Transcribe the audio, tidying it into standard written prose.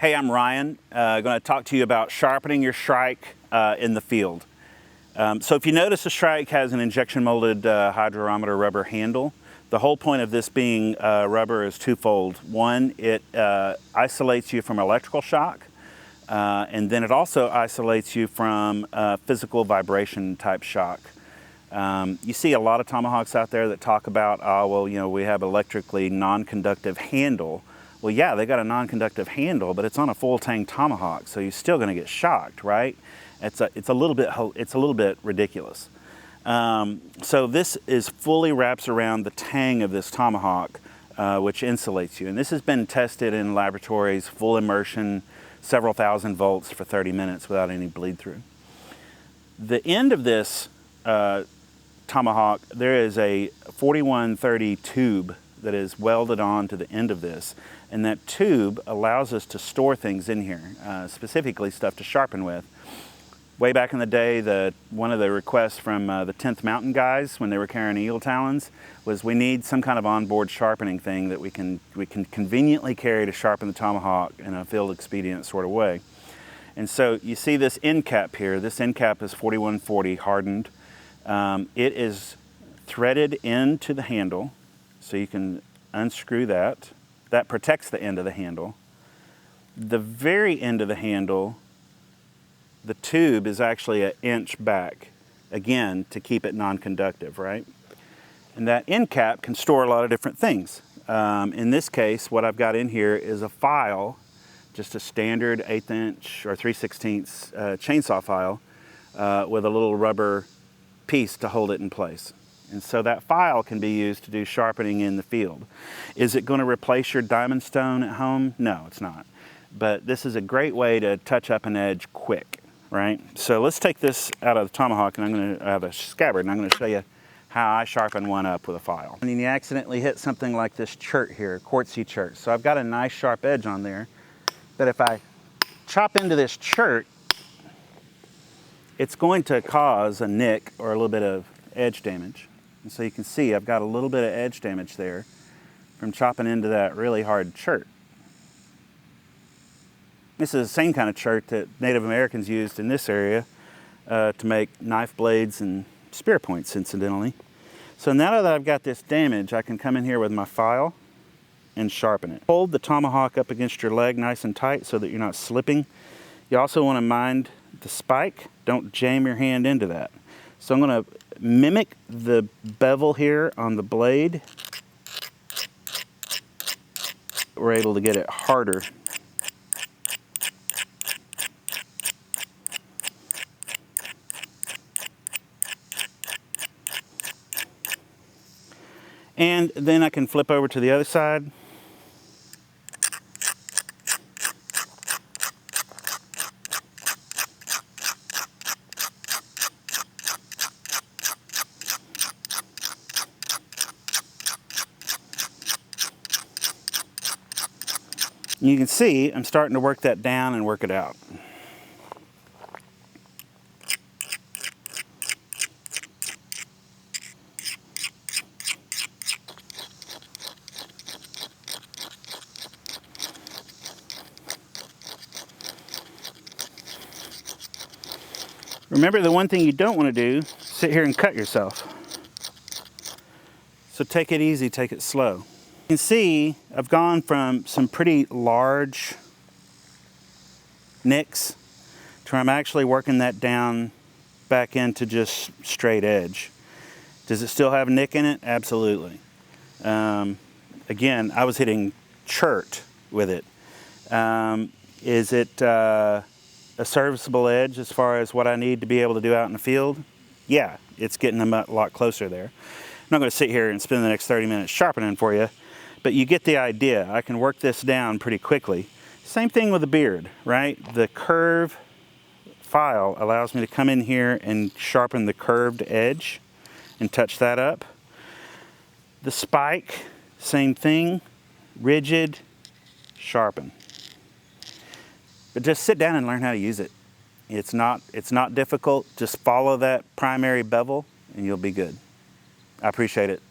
Hey, I'm Ryan. Going to talk to you about sharpening your Shrike in the field. So if you notice, the Shrike has an injection molded hydrometer rubber handle. The whole point of this being rubber is twofold. One, it isolates you from electrical shock, and then it also isolates you from physical vibration type shock. You see a lot of tomahawks out there that talk about, oh, well, you know, we have electrically non-conductive handle. Well, yeah, they got a non-conductive handle, but it's on a full tang tomahawk, so you're still going to get shocked, right? It's a little bit ridiculous. So this is fully wraps around the tang of this tomahawk, which insulates you. And this has been tested in laboratories, full immersion, several thousand volts for 30 minutes without any bleed through. The end of this tomahawk, there is a 4130 tube that is welded on to the end of this. And that tube allows us to store things in here, specifically stuff to sharpen with. Way back in the day, one of the requests from the 10th Mountain guys when they were carrying eagle talons was we need some kind of onboard sharpening thing that we can conveniently carry to sharpen the tomahawk in a field expedient sort of way. And so you see this end cap here. This end cap is 4140 hardened. It is threaded into the handle, so you can unscrew that. That protects the end of the handle. The very end of the handle, the tube is actually an inch back, again, to keep it non-conductive, right? And that end cap can store a lot of different things. In this case, what I've got in here is a file, just a standard 1/8 inch or 3/16 chainsaw file with a little rubber piece to hold it in place. And so that file can be used to do sharpening in the field. Is it going to replace your diamond stone at home? No, it's not. But this is a great way to touch up an edge quick, right? So let's take this out of the tomahawk, and I'm going to have a scabbard, and I'm going to show you how I sharpen one up with a file. And then you accidentally hit something like this chert here, quartzy chert. So I've got a nice sharp edge on there, but if I chop into this chert, it's going to cause a nick or a little bit of edge damage. And so you can see I've got a little bit of edge damage there from chopping into that really hard chert. This is the same kind of chert that Native Americans used in this area to make knife blades and spear points, incidentally. So now that I've got this damage, I can come in here with my file and sharpen it. Hold the tomahawk up against your leg nice and tight so that you're not slipping. You also want to mind the spike. Don't jam your hand into that. So I'm going to mimic the bevel here on the blade. We're able to get it harder. And then I can flip over to the other side. You can see I'm starting to work that down and work it out. Remember, the one thing you don't want to do is sit here and cut yourself. So take it easy, take it slow. You can see I've gone from some pretty large nicks to where I'm actually working that down back into just straight edge. Does it still have a nick in it? Absolutely. Again, I was hitting chert with it. Is it a serviceable edge as far as what I need to be able to do out in the field? Yeah, it's getting them a lot closer there. I'm not going to sit here and spend the next 30 minutes sharpening for you, but you get the idea. I can work this down pretty quickly. Same thing with the beard, right? The curve file allows me to come in here and sharpen the curved edge and touch that up. The spike, same thing, rigid, sharpen. But just sit down and learn how to use it. It's not difficult. Just follow that primary bevel and you'll be good. I appreciate it.